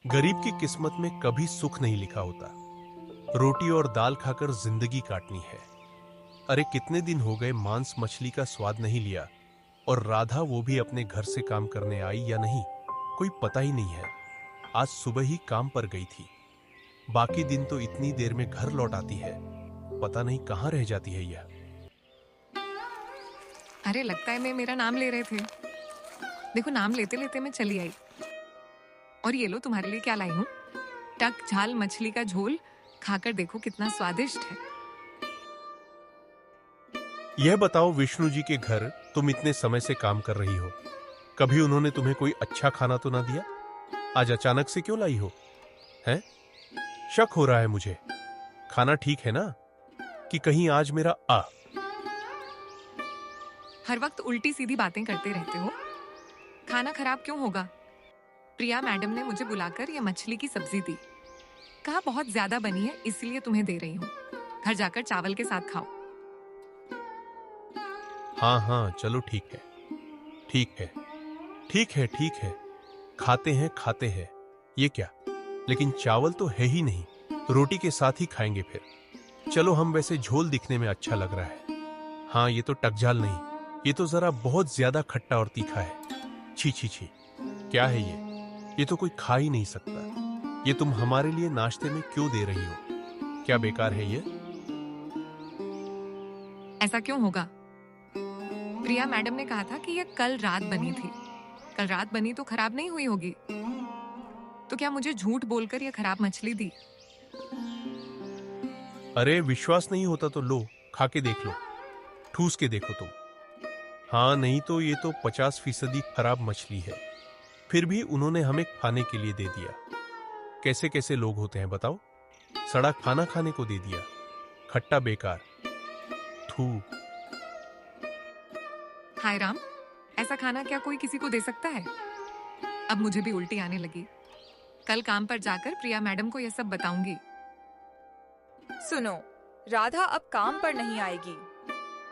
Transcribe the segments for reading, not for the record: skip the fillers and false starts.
गरीब की किस्मत में कभी सुख नहीं लिखा होता। रोटी और दाल खाकर जिंदगी काटनी है। अरे कितने दिन हो गए मांस मछली का स्वाद नहीं लिया। और राधा वो भी अपने घर से काम करने आई या नहीं, कोई पता ही नहीं है। आज सुबह ही काम पर गई थी। बाकी दिन तो इतनी देर में घर लौट आती है। पता नहीं कहाँ रह जाती है यह। अरे लगता है मैं मेरा नाम ले रहे थे। देखो नाम लेते लेते मैं चली आई। और ये लो तुम्हारे लिए क्या लाई हूँ। टक झाल मछली का झोल, खाकर देखो कितना स्वादिष्ट है। यह बताओ, विष्णु जी के घर तुम इतने समय से काम कर रही हो, कभी उन्होंने तुम्हें कोई अच्छा खाना तो ना दिया? आज अचानक से क्यों लाई हो? हैं? शक हो रहा है मुझे। खाना ठीक है ना? कि कहीं आज मेरा हर वक्त उल्टी सीधी बातें करते रहते हो। खाना खराब क्यों होगा? प्रिया मैडम ने मुझे बुलाकर ये मछली की सब्जी दी। कहा बहुत ज्यादा बनी है इसलिए तुम्हें दे रही हूँ। घर जाकर चावल के साथ खाओ। हाँ हाँ, चलो ठीक है, ठीक है, ठीक है, ठीक है। खाते हैं खाते हैं। ये क्या? लेकिन चावल तो है ही नहीं। रोटी के साथ ही खाएंगे फिर। चलो, हम वैसे झोल दिखने में अच्छा लग रहा है। हाँ, ये तो टकझाल नहीं, ये तो जरा बहुत ज्यादा खट्टा और तीखा है। छी छी छी, क्या है ये तो कोई खा ही नहीं सकता। ये तुम हमारे लिए नाश्ते में क्यों दे रही हो? क्या बेकार है ये? ऐसा क्यों होगा? प्रिया मैडम ने कहा था कि ये कल रात बनी थी। कल रात बनी तो खराब नहीं हुई होगी। तो क्या मुझे झूठ बोलकर ये खराब मछली दी? अरे विश्वास नहीं होता तो लो, खा के देख लो, ठूस के देखो तुम। हाँ, नहीं तो ये तो 50% खराब मछली है। फिर भी उन्होंने हमें खाने के लिए दे दिया। कैसे कैसे लोग होते हैं बताओ? सड़ा खाना खाने को दे दिया। खट्टा बेकार। थू। हाय राम, ऐसा खाना क्या कोई किसी को दे सकता है? अब मुझे भी उल्टी आने लगी। कल काम पर जाकर प्रिया मैडम को यह सब बताऊंगी। सुनो, राधा अब काम पर नहीं आएगी।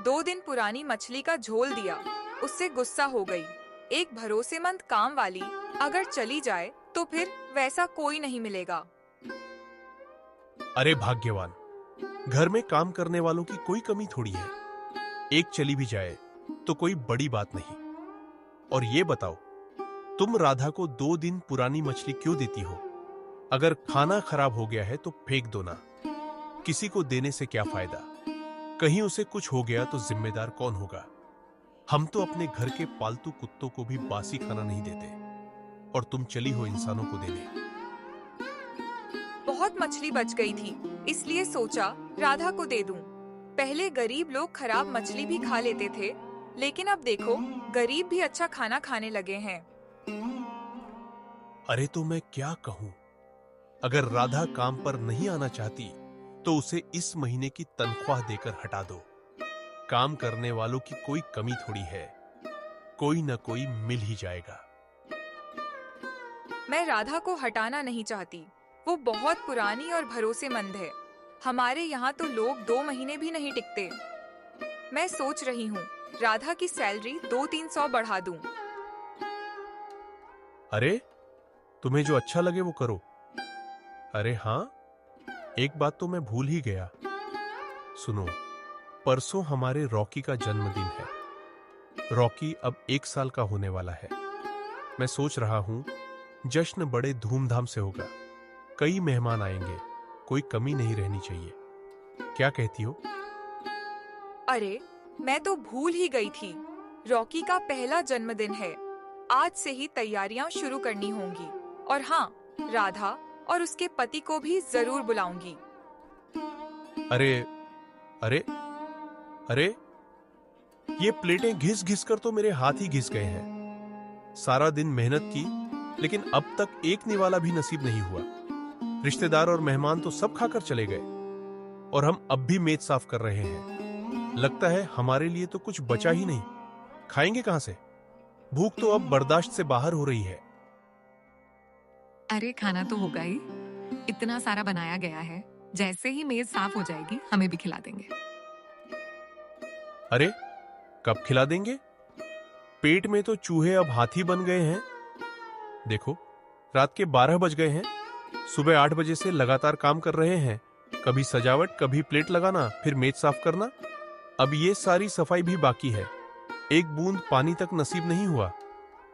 2 दिन पुरानी मछली का झोल दिया, उससे गुस्सा हो गई। एक भरोसेमंद काम वाली अगर चली जाए तो फिर वैसा कोई नहीं मिलेगा। अरे भाग्यवान, घर में काम करने वालों की कोई कमी थोड़ी है। एक चली भी जाए तो कोई बड़ी बात नहीं। और ये बताओ, तुम राधा को 2 दिन पुरानी मछली क्यों देती हो? अगर खाना खराब हो गया है तो फेंक दो ना। किसी को देने से क्या फायदा? कहीं उसे कुछ हो गया तो जिम्मेदार कौन होगा? हम तो अपने घर के पालतू कुत्तों को भी बासी खाना नहीं देते, और तुम चली हो इंसानों को देने। बहुत मछली बच गई थी, इसलिए सोचा राधा को दे दूं। पहले गरीब लोग खराब मछली भी खा लेते थे, लेकिन अब देखो गरीब भी अच्छा खाना खाने लगे हैं। अरे तो मैं क्या कहूं? अगर राधा काम पर नहीं आना चाहती तो उसे इस महीने की तनख्वाह देकर हटा दो। काम करने वालों की कोई कमी थोड़ी है, कोई ना कोई मिल ही जाएगा। मैं राधा को हटाना नहीं चाहती, वो बहुत पुरानी और भरोसेमंद है। हमारे यहाँ तो लोग 2 महीने भी नहीं टिकते। मैं सोच रही हूँ राधा की सैलरी 200-300 बढ़ा दूं। अरे, तुम्हें जो अच्छा लगे वो करो। अरे हाँ, एक बात तो मैं भूल ही गया। सुनो, परसों हमारे रॉकी का जन्मदिन है। रॉकी अब 1 साल का होने वाला है। मैं सोच रहा हूं जश्न बड़े धूमधाम से होगा। कई मेहमान आएंगे, कोई कमी नहीं रहनी चाहिए। क्या कहती हो? अरे, मैं तो भूल ही गई थी। रॉकी का पहला जन्मदिन है। आज से ही तैयारियां शुरू करनी होंगी। और हाँ, राधा और उसके पति को भी जरूर बुलाऊंगी। अरे अरे अरे, ये प्लेटें घिस घिस कर तो मेरे हाथ ही घिस गए हैं। सारा दिन मेहनत की, लेकिन अब तक एक निवाला भी नसीब नहीं हुआ। रिश्तेदार और मेहमान तो सब खाकर चले गए, और हम अब भी मेज साफ कर रहे हैं। लगता है हमारे लिए तो कुछ बचा ही नहीं। खाएंगे कहां से? भूख तो अब बर्दाश्त से बाहर हो रही है। अरे खाना तो होगा ही। इतना सारा बनाया गया है, जैसे ही मेज साफ हो जाएगी हमें भी खिला देंगे। अरे, कब खिला देंगे? पेट में तो चूहे अब हाथी बन गए हैं। देखो, रात के 12 बज गए हैं। सुबह 8 बजे से लगातार काम कर रहे हैं। कभी सजावट, कभी प्लेट लगाना, फिर मेज साफ करना। अब ये सारी सफाई भी बाकी है। एक बूंद पानी तक नसीब नहीं हुआ।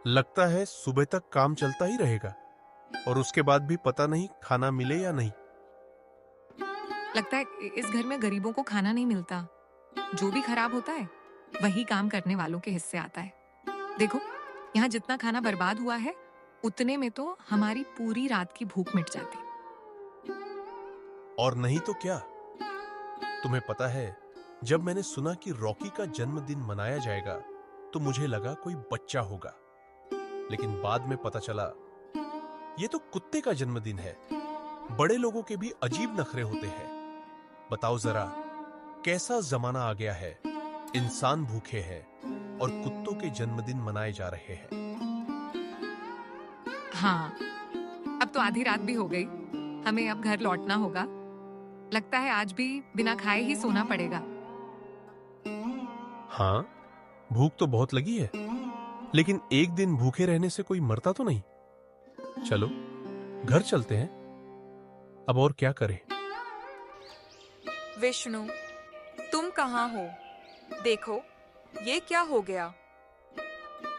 लगता है सुबह तक काम चलता ही रहेगा और उसके बाद भी पता नहीं खाना मिले या नहीं। लगता है इस घर में गरीबों को खाना नहीं मिलता। जो भी खराब होता है वही काम करने वालों के हिस्से आता है। देखो, यहाँ जितना खाना बर्बाद हुआ है उतने में तो हमारी पूरी रात की भूख मिट जाती। और नहीं तो क्या। तुम्हें पता है, जब मैंने सुना कि रॉकी का जन्मदिन मनाया जाएगा तो मुझे लगा कोई बच्चा होगा, लेकिन बाद में पता चला ये तो कुत्ते का जन्मदिन है। बड़े लोगों के भी अजीब नखरे होते हैं। बताओ जरा, कैसा जमाना आ गया है। इंसान भूखे हैं और कुत्तों के जन्मदिन मनाए जा रहे हैं। हाँ, अब तो आधी रात भी हो गई। हमें अब घर लौटना होगा। लगता है आज भी बिना खाए ही सोना पड़ेगा। हाँ, भूख तो बहुत लगी है, लेकिन एक दिन भूखे रहने से कोई मरता तो नहीं। चलो घर चलते हैं। अब और क्या करें। विष्णु, तुम कहाँ हो? देखो, ये क्या हो गया?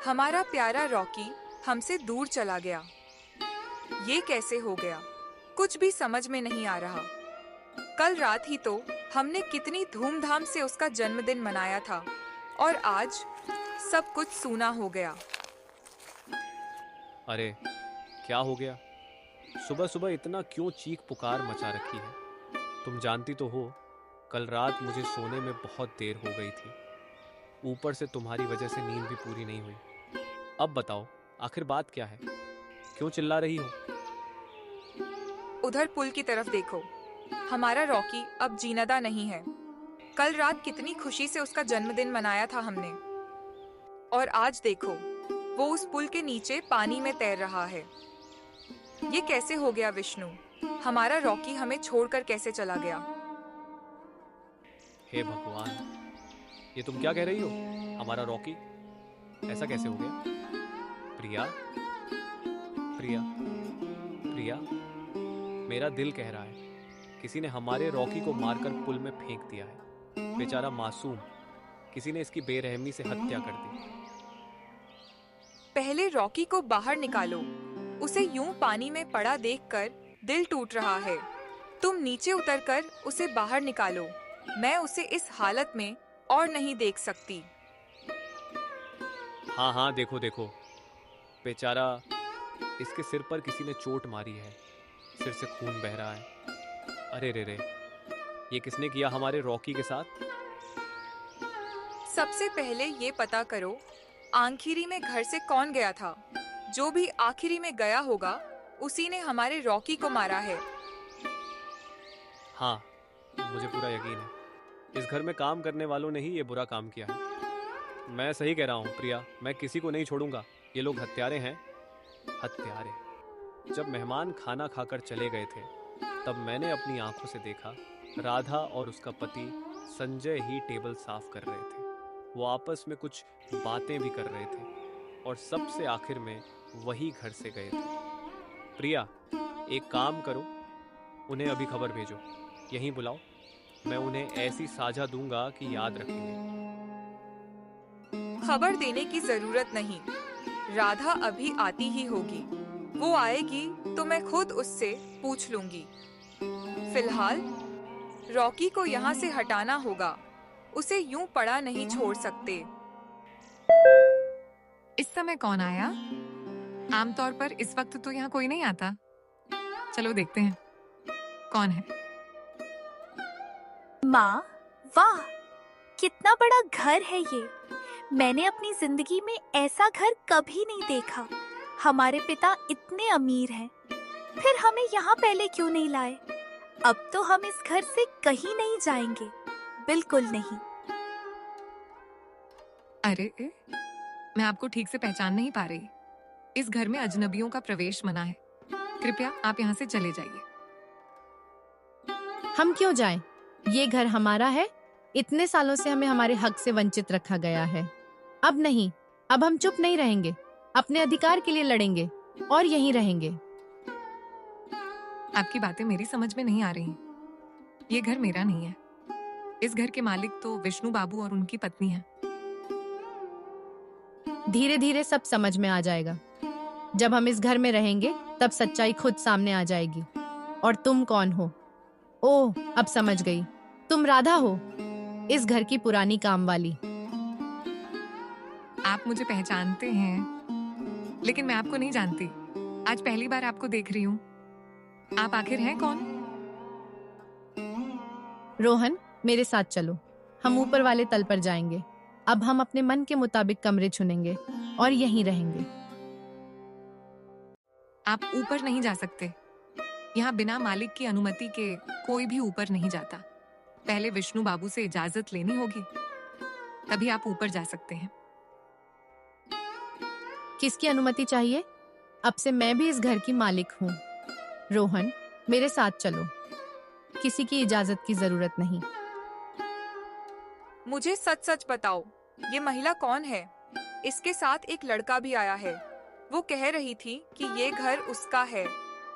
हमारा प्यारा रॉकी हमसे दूर चला गया। ये कैसे हो गया? कुछ भी समझ में नहीं आ रहा। कल रात ही तो हमने कितनी धूमधाम से उसका जन्मदिन मनाया था और आज सब कुछ सूना हो गया। अरे क्या हो गया? सुबह सुबह इतना क्यों चीख पुकार मचा रखी है? तुम जानती तो हो, कल रात मुझे सोने में बहुत देर हो गई थी। ऊपर से तुम्हारी वजह से नींद भी पूरी नहीं हुई। अब बताओ, आखिर बात क्या है? क्यों चिल्ला रही हो? उधर पुल की तरफ देखो। हमारा रॉकी अब जीनदा नहीं है। कल रात कितनी खुशी से उसका जन्मदिन मनाया था हमने, और आज देखो, वो उस पुल के नीचे पानी में तैर रहा है। ये कैसे हो गया विष्णु? हमारा रॉकी हमें छोड़कर कैसे चला गया? हे भगवान, ये तुम क्या कह रही हो? हमारा रॉकी ऐसा कैसे हो गया? प्रिया, प्रिया, प्रिया, मेरा दिल कह रहा है किसी ने हमारे रॉकी को मारकर पुल में फेंक दिया है। बेचारा मासूम, किसी ने इसकी बेरहमी से हत्या कर दी। पहले रॉकी को बाहर निकालो। उसे यूं पानी में पड़ा देखकर दिल टूट रहा है। तुम नीचे उतरकर उसे बाहर निकालो। मैं उसे इस हालत में और नहीं देख सकती। हाँ हाँ, देखो देखो, बेचारा, इसके सिर पर किसी ने चोट मारी है। सिर से खून बह रहा है। अरे रे रे, ये किसने किया हमारे रॉकी के साथ? सबसे पहले ये पता करो, आखिरी में घर से कौन गया था? जो भी आखिरी में गया होगा उसी ने हमारे रॉकी को मारा है। हाँ, मुझे पूरा यकीन है इस घर में काम करने वालों ने ही ये बुरा काम किया है। मैं सही कह रहा हूँ प्रिया, मैं किसी को नहीं छोड़ूंगा। ये लोग हत्यारे हैं, हत्यारे। जब मेहमान खाना खाकर चले गए थे तब मैंने अपनी आंखों से देखा, राधा और उसका पति संजय ही टेबल साफ कर रहे थे। वो आपस में कुछ बातें भी कर रहे थे और सबसे आखिर में वही घर से गए थे। प्रिया, एक काम करो, उन्हें अभी खबर भेजो, यहीं बुलाओ। मैं उन्हें ऐसी साझा दूंगा कि याद रखेंगे। खबर देने की जरूरत नहीं। राधा अभी आती ही होगी। वो आएगी तो मैं खुद उससे पूछ लूंगी। फिलहाल रॉकी को यहाँ से हटाना होगा। उसे यूं पड़ा नहीं छोड़ सकते। इस समय कौन आया? आमतौर पर इस वक्त तो यहाँ कोई नहीं आता। चलो देखते हैं कौन है। माँ, वाह, कितना बड़ा घर है ये। मैंने अपनी जिंदगी में ऐसा घर कभी नहीं देखा। हमारे पिता इतने अमीर हैं, फिर हमें यहाँ पहले क्यों नहीं लाए? अब तो हम इस घर से कहीं नहीं जाएंगे, बिल्कुल नहीं। अरे, मैं आपको ठीक से पहचान नहीं पा रही। इस घर में अजनबियों का प्रवेश मना है। कृपया आप यहाँ से चले जाइए। हम क्यों जाएं? ये घर हमारा है। इतने सालों से हमें हमारे हक से वंचित रखा गया है। अब नहीं, अब हम चुप नहीं रहेंगे। अपने अधिकार के लिए लड़ेंगे और यहीं रहेंगे। आपकी बातें मेरी समझ में नहीं आ रही। ये घर मेरा नहीं है। इस घर के मालिक तो विष्णु बाबू और उनकी पत्नी है। धीरे धीरे सब समझ में आ जाएगा। जब हम इस घर में रहेंगे तब सच्चाई खुद सामने आ जाएगी। और तुम कौन हो? ओह, अब समझ गई। तुम राधा हो, इस घर की पुरानी काम वाली। आप मुझे पहचानते हैं, लेकिन मैं आपको नहीं जानती। आज पहली बार आपको देख रही हूँ। आप आखिर हैं कौन? रोहन, मेरे साथ चलो। हम ऊपर वाले तल पर जाएंगे। अब हम अपने मन के मुताबिक कमरे चुनेंगे और यहीं रहेंगे। आप ऊपर नहीं जा सकते। यहाँ बिना मालिक की अनुमति के कोई भी ऊपर नहीं जाता। पहले विष्णु बाबू से इजाजत लेनी होगी, तभी आप ऊपर जा सकते हैं। किसकी अनुमति चाहिए? अब से मैं भी इस घर की मालिक हूँ। रोहन, मेरे साथ चलो। किसी की इजाजत की जरूरत नहीं। मुझे सच सच बताओ, ये महिला कौन है? इसके साथ एक लड़का भी आया है। वो कह रही थी कि ये घर उसका है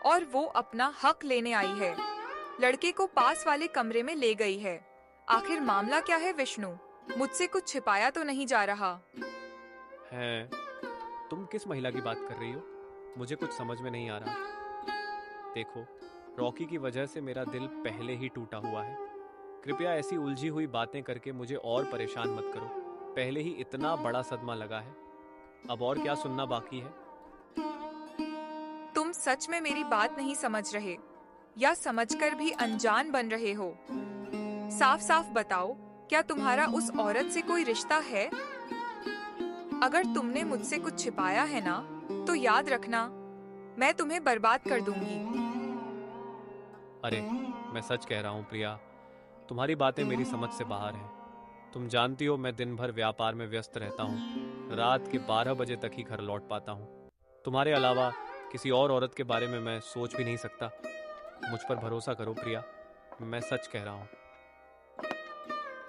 और वो अपना हक लेने आई है। लड़के को पास वाले कमरे में ले गई है। आखिर मामला क्या है विष्णु? मुझसे कुछ छिपाया तो नहीं जा रहा? हैं, तुम किस महिला की बात कर रही हो? मुझे कुछ समझ में नहीं आ रहा। देखो, रॉकी की वजह से मेरा दिल पहले ही टूटा हुआ है। कृपया ऐसी उलझी हुई बातें करके मुझे और परेशान मत करो। पहले ही इतना बड़ा सदमा लगा है, अब और क्या सुनना बाकी है? तुम सच में मेरी बात नहीं समझ रहे या समझकर भी अनजान बन रहे हो? साफ साफ बताओ, क्या तुम्हारा उस औरत से कोई रिश्ता है? अगर तुमने मुझसे कुछ छिपाया है ना, तो याद रखना, मैं तुम्हें बर्बाद कर दूंगी। अरे, मैं सच कह रहा हूँ प्रिया, तुम्हारी बातें मेरी समझ से बाहर हैं। तुम जानती हो मैं दिन भर व्यापार में व्यस्त रहता हूँ। रात के 12 बजे तक ही घर लौट पाता हूँ। तुम्हारे अलावा किसी और औरत के बारे में मैं सोच भी नहीं सकता। मुझ पर भरोसा करो प्रिया, मैं सच कह रहा हूँ।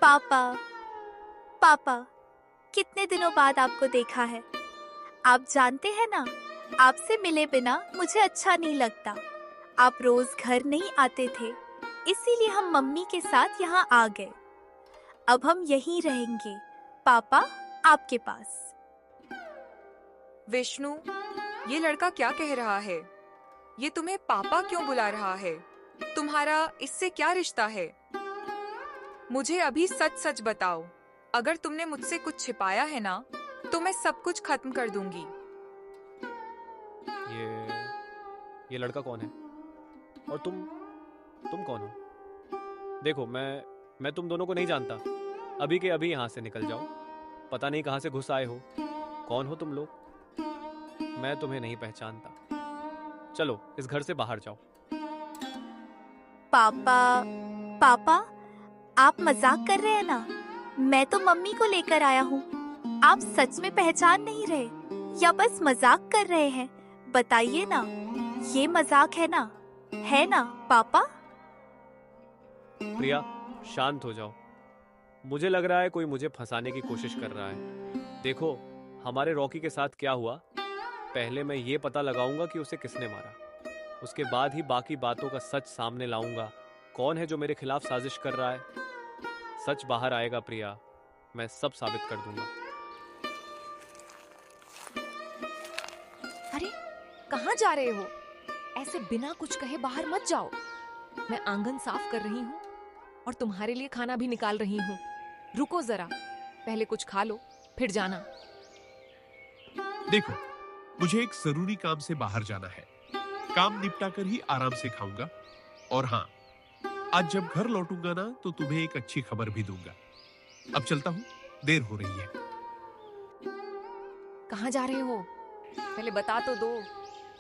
पापा, पापा, कितने दिनों बाद आपको देखा है। आप जानते हैं ना, आपसे मिले बिना मुझे अच्छा नहीं लगता। आप रोज घर नहीं आते थे, इसीलिए हम मम्मी के साथ यहाँ आ गए। अब हम यहीं रहेंगे, पापा आपके पास। विष्णु, ये लड़का क्या कह रहा है? ये तुम्हें पापा क्यों बुला रहा है? तुम्हारा इससे क्या रिश्ता है? मुझे अभी सच सच बताओ। अगर तुमने मुझसे कुछ छिपाया है ना, तो मैं सब कुछ खत्म कर दूंगी। ये लड़का कौन है? और तुम कौन हो? देखो, मैं तुम दोनों को नहीं जानता। अभी के अभी यहाँ से निकल जाओ। पता नहीं कहाँ से घुस आए हो। कौन हो तुम लोग? मैं तुम्हें नहीं पहचानता। चलो इस घर से बाहर जाओ। पापा, आप मजाक कर रहे हैं ना? मैं तो मम्मी को लेकर आया हूँ। आप सच में पहचान नहीं रहे या बस मजाक कर रहे हैं? बताइए ना, ये मजाक है ना पापा? प्रिया, शांत हो जाओ। मुझे लग रहा है कोई मुझे फंसाने की कोशिश कर रहा है। देखो, हमारे रॉकी के साथ क्या हुआ, पहले मैं ये पता लगाऊंगा कि उसे किसने मारा। उसके बाद ही बाकी बातों का सच सामने लाऊंगा। कौन है जो मेरे खिलाफ साजिश कर रहा है? सच बाहर आएगा प्रिया, मैं सब साबित कर दूंगा। अरे, कहाँ जा रहे हो? ऐसे बिना कुछ कहे बाहर मत जाओ। मैं आंगन साफ कर रही हूँ और तुम्हारे लिए खाना भी निकाल रही हूँ। रुको जरा, पहले कुछ खा लो, फिर जाना। देखो, मुझे एक जरूरी काम से बाहर जाना है। काम निपटा कर ही आराम से खाऊंगा। और हाँ, आज जब घर लौटूंगा ना, तो तुम्हें एक अच्छी खबर भी दूंगा। अब चलता हूँ, देर हो रही है। कहाँ जा रहे हो? पहले बता तो दो।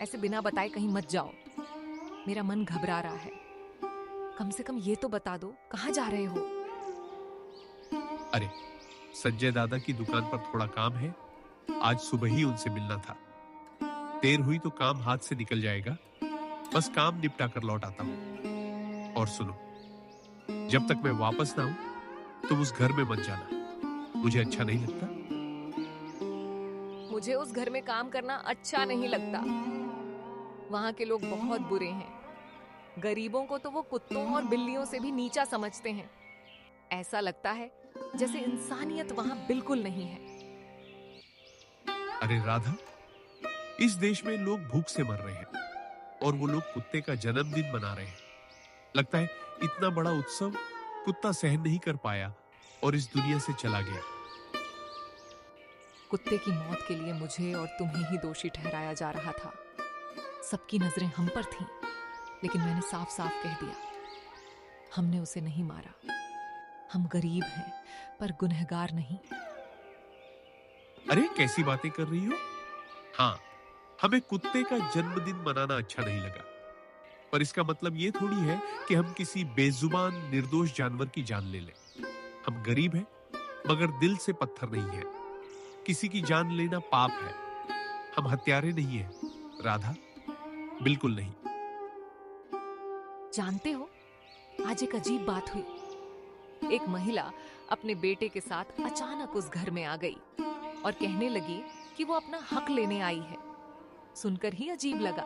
ऐसे बिना बताए कहीं मत जाओ। मेरा मन घबरा रहा है। कम से कम ये तो बता दो, कहाँ जा रहे हो? अरे, संजय दादा की दुकान पर थोड़ा काम है। आज सुबह ही उनसे मिलना था। देर हुई तो काम हाथ से निकल जाएगा। बस काम निपटा कर लौट आता हूँ। और सुनो, जब तक मैं वापस ना आऊं, तुम उस घर में मत जाना। मुझे अच्छा नहीं लगता। मुझे उस घर में काम करना अच्छा नहीं लगता। वहाँ के लोग बहुत बुरे हैं। गरीबों को तो वो कुत्तों और बिल्लियों से भी नीचा समझते हैं। ऐसा लगता है जैसे इंसानियत वहां बिल्कुल नहीं है। अरे राधा, इस देश में लोग भूख से मर रहे हैं और वो लोग कुत्ते का जन्मदिन मना रहे हैं। लगता है इतना बड़ा उत्सव कुत्ता सहन नहीं कर पाया और इस दुनिया से चला गया। कुत्ते की मौत के लिए मुझे और तुम्हें ही दोषी ठहराया जा रहा था। सबकी नजरें हम पर थीं, लेकिन मैंने साफ साफ कह दिया, हमने उसे नहीं मारा। हम गरीब हैं, पर गुनहगार नहीं। अरे कैसी बातें कर रही हो? हाँ, हमें कुत्ते का जन्मदिन मनाना अच्छा नहीं लगा, पर इसका मतलब ये थोड़ी है कि हम किसी बेजुबान निर्दोष जानवर की जान ले लें। हम गरीब हैं, मगर दिल से पत्थर नहीं है। किसी की जान लेना पाप है। हम हत्यारे नहीं हैं, राधा, बिल्कुल नहीं। जानते हो, आज एक अजीब बात हुई। एक महिला अपने बेटे के साथ अचानक उस घर में आ गई और कहने लगी कि वो अपना हक लेने आई है। सुनकर ही अजीब लगा।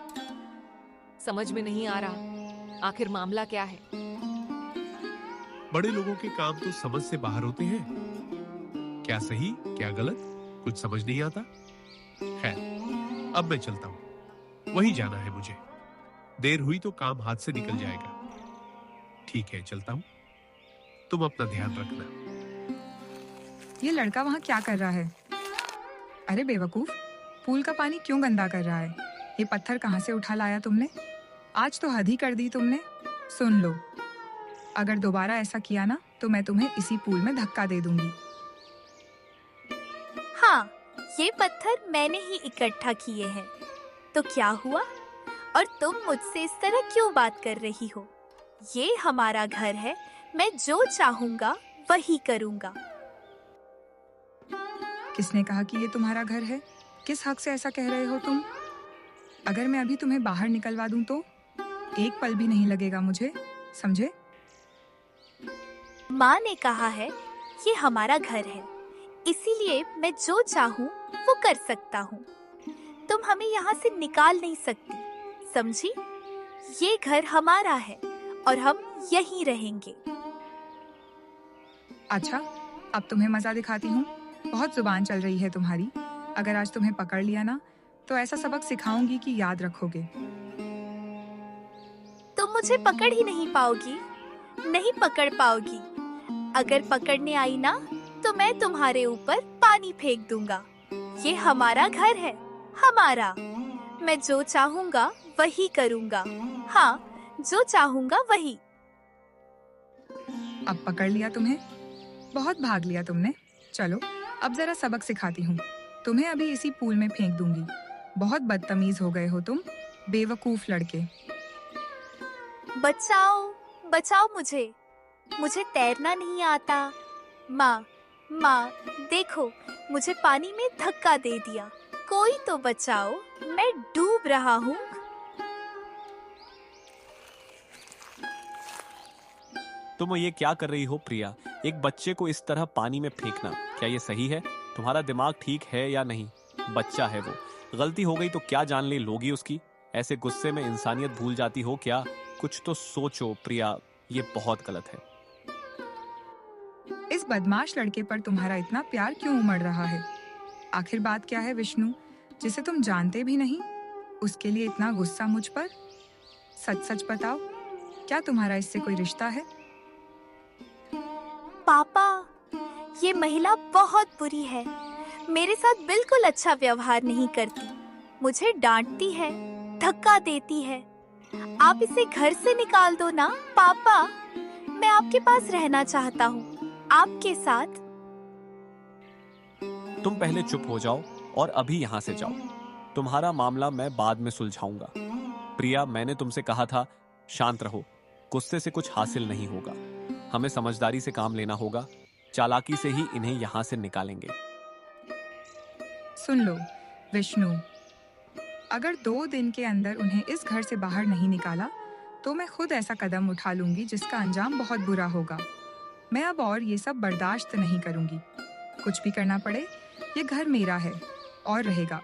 समझ में नहीं आ रहा आखिर मामला क्या है। बड़े लोगों के काम तो समझ से बाहर होते हैं। क्या सही क्या गलत कुछ समझ नहीं आता। खैर, अब मैं चलता हूं, वहीं जाना है मुझे। देर हुई तो काम हाथ से निकल जाएगा। ठीक है, चलता हूं। तुम अपना ध्यान रखना। ये लड़का वहाँ क्या कर रहा है? अरे बेवकूफ, पूल का पानी क्यों गंदा कर रहा है? ये पत्थर कहाँ से उठा लाया तुमने? आज तो हद ही कर दी तुमने। सुन लो, अगर दोबारा ऐसा किया ना तो मैं तुम्हें इसी पूल में धक्का दे दूंगी। हाँ, ये पत्थर मैंने ही इकट्ठा किए हैं। तो क्या हुआ? और तुम मुझसे इस तरह क्यों बात कर रही हो? ये हमारा घर है, मैं जो चाहूंगा वही करूंगा। किसने कहा कि ये तुम्हारा घर है? किस हक से ऐसा कह रहे हो तुम? अगर मैं अभी तुम्हें बाहर निकलवा दूं तो एक पल भी नहीं लगेगा मुझे, समझे? माँ ने कहा है ये हमारा घर है, इसीलिए मैं जो चाहूँ वो कर सकता हूँ। तुम हमें यहाँ से निकाल नहीं सकती, समझी? ये घर हमारा है और हम यहीं रहेंगे। अच्छा, अब तुम्हें मजा दिखाती हूँ। बहुत जुबान चल रही है तुम्हारी। अगर आज तुम्हें पकड़ लिया ना तो ऐसा सबक सिखाऊंगी कि याद रखोगे। तुम मुझे पकड़ ही नहीं पाओगी, नहीं पकड़ पाओगी। अगर पकड़ने आई ना तो मैं तुम्हारे ऊपर पानी फेंक दूंगा। ये हमारा घर है, हमारा। मैं जो चाहूंगा वही करूंगा। हाँ, जो चाहूंगा वही। अब पकड़ लिया तुम्हें। बहुत भाग लिया तुमने। चलो, अब जरा सबक सिखाती हूँ। तुम्हें अभी इसी पूल में फेंक दूंगी। बहुत बदतमीज हो गए हो तुम, बेवकूफ लड़के। बचाओ, बचाओ मुझे। मुझे तैरना नहीं आता। माँ, माँ, देखो, मुझे पानी में धक्का दे दिया। कोई तो बचाओ, मैं डूब रहा हूँ। तुम ये क्या कर रही हो प्रिया? एक बच्चे को इस तरह पानी में फेंकना, क्या ये सही है? तुम्हारा दिमाग ठीक है या नहीं? बच्चा है वो, गलती हो गई तो क्या जान ले लोगी उसकी? ऐसे गुस्से में इंसानियत भूल जाती हो क्या? कुछ तो सोचो प्रिया, ये बहुत गलत है। इस बदमाश लड़के पर तुम्हारा इतना प्यार क्यों उमड़ रहा है? आखिर बात क्या है विष्णु, जिसे तुम जानते भी नहीं, उसके लिए इतना गुस्सा मुझ पर? सच सच बताओ, क्या तुम्हारा इससे कोई रिश्ता है? पापा, ये महिला बहुत बुरी है। मेरे साथ बिल्कुल अच्छा व्यवहार नहीं करती। मुझे डांटती है, धक्का देती है। आप इसे घर से निकाल दो ना पापा। मैं आपके पास रहना चाहता हूँ, आपके साथ। तुम पहले चुप हो जाओ और अभी यहाँ से जाओ। तुम्हारा मामला मैं बाद में सुलझाऊंगा। प्रिया, मैंने तुमसे कहा था शांत रहो। गुस्से से कुछ हासिल नहीं होगा। हमें समझदारी से काम लेना होगा। चालाकी से ही इन्हें यहाँ से निकालेंगे। सुन लो विष्णु, अगर 2 दिन के अंदर उन्हें इस घर से बाहर नहीं निकाला तो मैं खुद ऐसा कदम उठा लूंगी जिसका अंजाम बहुत बुरा होगा। मैं अब और ये सब बर्दाश्त नहीं करूंगी। कुछ भी करना पड़े, ये घर मेरा है और रहेगा।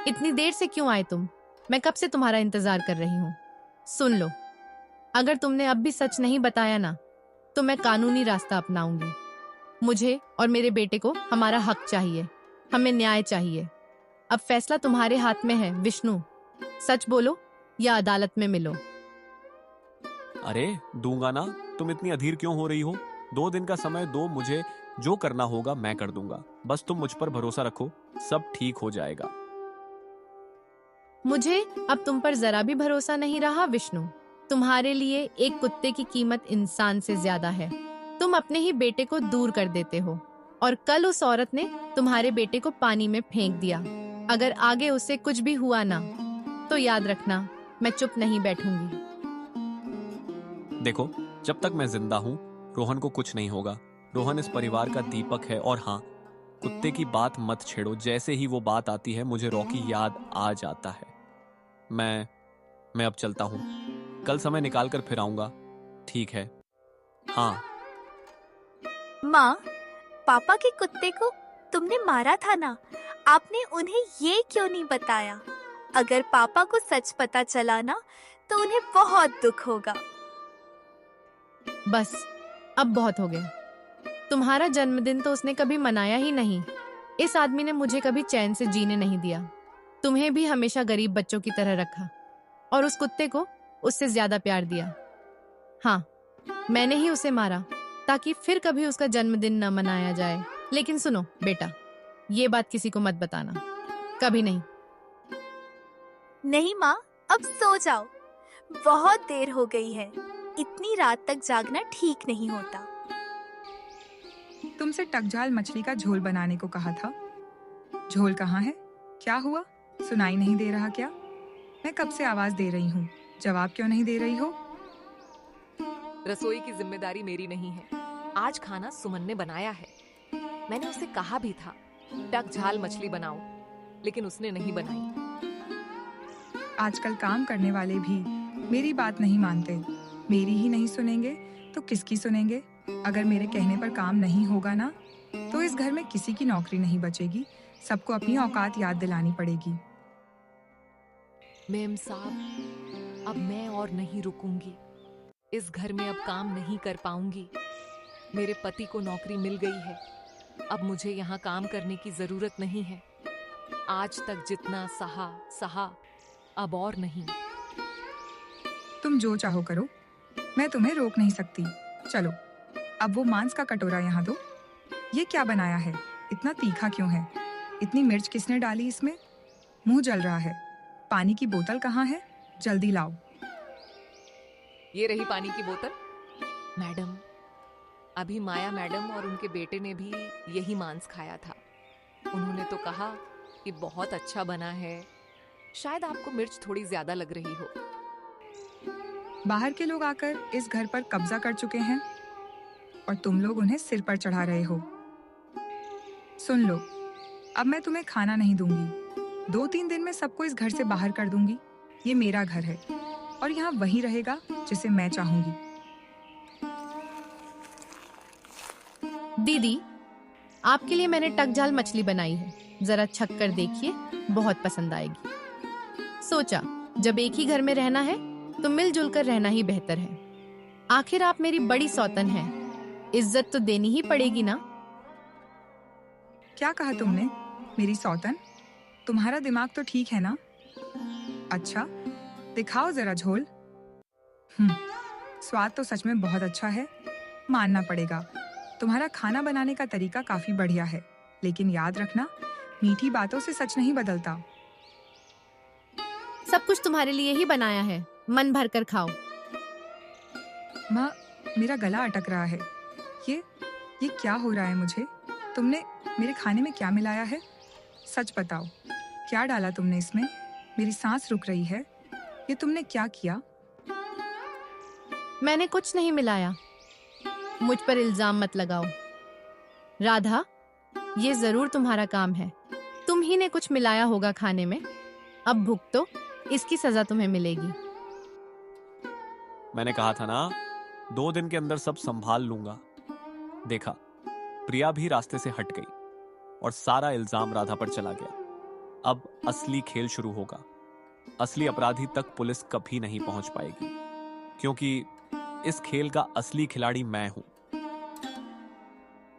इतनी देर से क्यों आए तुम? मैं कब से तुम्हारा इंतजार कर रही हूँ। सुन लो, अगर तुमने अब भी सच नहीं बताया ना, तो मैं कानूनी रास्ता अपनाऊंगी। मुझे और मेरे बेटे को हमारा हक चाहिए, हमें न्याय चाहिए। अब फैसला तुम्हारे हाथ में है विष्णु। सच बोलो या अदालत में मिलो। अरे दूंगा ना, तुम इतनी अधीर क्यों हो रही हो? 2 दिन का समय दो, मुझे जो करना होगा मैं कर दूंगा। बस तुम मुझ पर भरोसा रखो, सब ठीक हो जाएगा। मुझे अब तुम पर जरा भी भरोसा नहीं रहा विष्णु। तुम्हारे लिए एक कुत्ते की कीमत इंसान से ज्यादा है। तुम अपने ही बेटे को दूर कर देते हो, और कल उस औरत ने तुम्हारे बेटे को पानी में फेंक दिया। अगर आगे उससे कुछ भी हुआ ना, तो याद रखना, मैं चुप नहीं बैठूंगी। देखो, जब तक मैं जिंदा हूं रोहन को कुछ नहीं होगा। रोहन इस परिवार का दीपक है। और हाँ, कुत्ते की बात मत छेड़ो। जैसे ही वो बात आती है मुझे रॉकी याद आ जाता है। मैं अब चलता हूं, कल समय निकाल कर फिर आऊंगा, ठीक है? हाँ। माँ, पापा के कुत्ते को तुमने मारा था ना, आपने उन्हें ये क्यों नहीं बताया? अगर पापा को सच पता चला ना, तो उन्हें बहुत दुख होगा। बस, अब बहुत हो गया। तुम्हारा जन्मदिन तो उसने कभी मनाया ही नहीं। इस आदमी ने मुझे कभी चैन से जीने नहीं दिया। तुम्हें भी हमेशा गरीब बच्चों की तरह रखा, और उस कुत्ते को उससे ज्यादा प्यार दिया। हाँ, मैंने ही उसे मारा ताकि फिर कभी उसका जन्मदिन न मनाया जाए। लेकिन सुनो बेटा, ये बात किसी को मत बताना, कभी नहीं। नहीं माँ, अब सो जाओ, बहुत देर हो गई है। इतनी रात तक जागना ठीक नहीं होता। तुमसे टकझाल मछली का झोल बनाने को कहा था। झोल कहाँ है? क्या हुआ? सुनाई नहीं दे रहा क्या? मैं कब से आवाज दे रही हूँ, जवाब क्यों नहीं दे रही हो? रसोई की जिम्मेदारी मेरी नहीं है। आज खाना सुमन ने बनाया है। मैंने उसे कहा भी था टक झाल मछली बनाओ, लेकिन उसने नहीं बनाई। आजकल काम करने वाले भी मेरी बात नहीं मानते। मेरी ही नहीं सुनेंगे तो किसकी सुनेंगे? अगर मेरे कहने पर काम नहीं होगा ना, तो इस घर में किसी की नौकरी नहीं बचेगी। सबको अपनी औकात याद दिलानी पड़ेगी। मेम साहब, अब मैं और नहीं रुकूंगी। इस घर में अब काम नहीं कर पाऊंगी। मेरे पति को नौकरी मिल गई है। अब मुझे यहाँ काम करने की जरूरत नहीं है। आज तक जितना सहा, अब और नहीं। तुम जो चाहो करो, मैं तुम्हें रोक नहीं सकती। चलो, अब वो मांस का कटोरा यहाँ दो। ये क्या बनाया है? इतना तीखा क्यों है? इतनी मिर्च किसने डाली इसमें? मुंह जल रहा है। पानी की बोतल कहाँ है? जल्दी लाओ। ये रही पानी की बोतल। मैडम, अभी माया मैडम और उनके बेटे ने भी यही मांस खाया था। उन्होंने तो कहा कि बहुत अच्छा बना है। शायद आपको मिर्च थोड़ी ज्यादा लग रही हो। बाहर के लोग आकर इस घर पर कब्जा कर चुके हैं और तुम लोग उन्हें सिर पर चढ़ा रहे हो। सुन लो, अब मैं तुम्हें खाना नहीं दूंगी। 2-3 दिन में सबको इस घर से बाहर कर दूंगी। ये मेरा घर है और यहाँ वही रहेगा जिसे मैं चाहूंगी। दीदी, आपके लिए मैंने टकझाल मछली बनाई है, जरा छक कर देखिए, बहुत पसंद आएगी। सोचा जब एक ही घर में रहना है तो मिलजुल कर रहना ही बेहतर है। आखिर आप मेरी बड़ी सौतन हैं, इज्जत तो देनी ही पड़ेगी ना। क्या कहा तुमने? मेरी सौतन? तुम्हारा दिमाग तो ठीक है ना? अच्छा, दिखाओ जरा झोल। स्वाद तो सच में बहुत अच्छा है, मानना पड़ेगा। तुम्हारा खाना बनाने का तरीका काफी बढ़िया है, लेकिन याद रखना, मीठी बातों से सच नहीं बदलता। सब कुछ तुम्हारे लिए ही बनाया है, मन भर कर खाओ। माँ, मेरा गला अटक रहा है। ये क्या हो रहा है मुझे? तुमने मेरे खाने में क्या मिलाया है? सच बताओ, क्या डाला तुमने इसमें? मेरी सांस रुक रही है। ये तुमने क्या किया? मैंने कुछ नहीं मिलाया। मुझ पर इल्जाम मत लगाओ। राधा, ये जरूर तुम्हारा काम है। तुम ही ने कुछ मिलाया होगा खाने में। अब भुगतो, इसकी सजा तुम्हें मिलेगी। मैंने कहा था ना, 2 दिन के अंदर सब संभाल लूंगा। देखा, प्रिया भी रास्ते से हट गई और सारा इल्जाम राधा पर चला गया। अब असली खेल शुरू होगा। असली अपराधी तक पुलिस कभी नहीं पहुंच पाएगी, क्योंकि इस खेल का असली खिलाड़ी मैं हूं।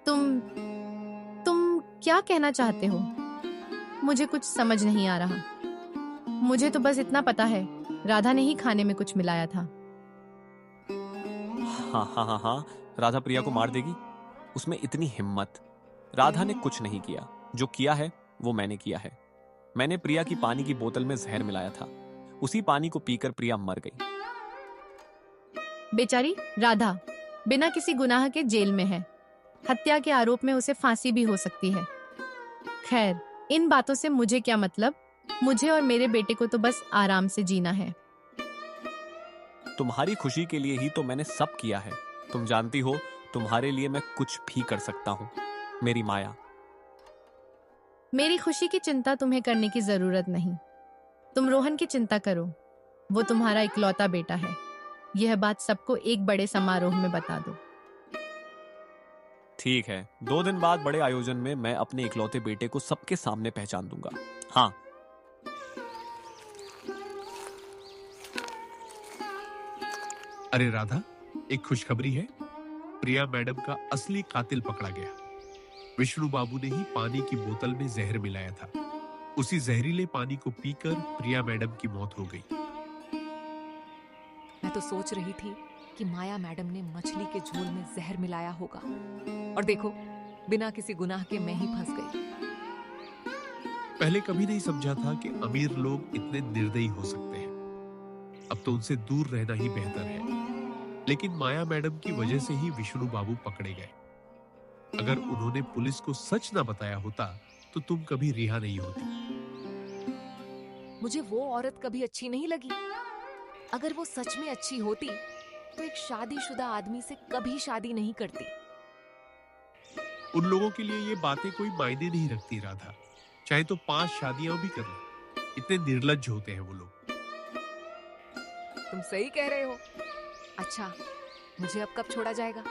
तुम क्या कहना चाहते हो? मुझे कुछ समझ नहीं आ रहा। मुझे तो बस इतना पता है, राधा ने ही खाने में कुछ मिलाया था। हाँ हाँ हाँ हाँ, राधा प्रिया को मार देगी? उसमें इतनी हिम्मत। राधा ने कुछ नहीं किया, जो किया है वो मैंने किया है। मैंने प्रिया की पानी की बोतल में जहर मिलाया था। उसी पानी को पीकर प्रिया मर गई। बेचारी राधा बिना किसी गुनाह के जेल में है। हत्या के आरोप में उसे फांसी भी हो सकती है। खैर, इन बातों से मुझे क्या मतलब? मुझे और मेरे बेटे को तो बस आराम से जीना है। तुम्हारी खुशी के लिए ही तो मैंने सब किया है। तुम जानती हो, तुम्हारे लिए मैं कुछ भी कर सकता हूँ, मेरी माया। मेरी खुशी की चिंता तुम्हें करने की जरूरत नहीं। तुम रोहन की चिंता करो, वो तुम्हारा इकलौता बेटा है। यह बात सबको एक बड़े समारोह में बता दो। ठीक है, 2 दिन बाद बड़े आयोजन में मैं अपने इकलौते बेटे को सबके सामने पहचान दूंगा। हाँ। अरे राधा, एक खुशखबरी है। प्रिया मैडम का असली कातिल पकड़ा गया। विष्णु बाबू ने ही पानी की बोतल में जहर मिलाया था। उसी जहरीले पानी को पीकर प्रिया मैडम की मौत हो गई। मैं तो सोच रही थी कि माया मैडम ने मछली के झोल में जहर मिलाया होगा, और देखो, बिना किसी गुनाह के मैं ही फंस गई। पहले कभी नहीं समझा था कि अमीर लोग इतने निर्दयी हो सकते हैं। अब तो उनसे दूर रहना ही बेहतर है। लेकिन माया मैडम की वजह से ही विष्णु बाबू पकड़े गए। अगर उन्होंने पुलिस को सच ना बताया होता तो तुम कभी रिहा नहीं होती। मुझे वो औरत कभी अच्छी नहीं लगी। अगर वो सच में अच्छी होती तो एक शादीशुदा आदमी से कभी शादी नहीं करती। उन लोगों के लिए ये बातें कोई मायने नहीं रखती राधा, चाहे तो 5 शादियां भी कर ले। इतने निर्लज्ज होते हैं वो लोग। तुम सही कह रहे हो। अच्छा, मुझे अब कब छोड़ा जाएगा?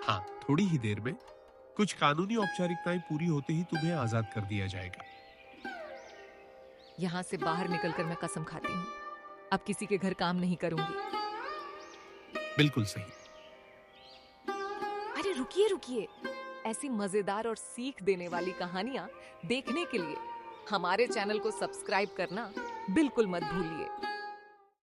हाँ, थोड़ी ही देर में। कुछ कानूनी औपचारिकताएं पूरी होते ही तुम्हें आजाद कर दिया जाएगा। यहाँ से बाहर निकलकर मैं कसम खाती हूँ, अब किसी के घर काम नहीं करूंगी। बिल्कुल सही। अरे रुकिए रुकिए, ऐसी मजेदार और सीख देने वाली कहानियां देखने के लिए हमारे चैनल को सब्सक्राइब करना बिल्कुल मत भूलिए।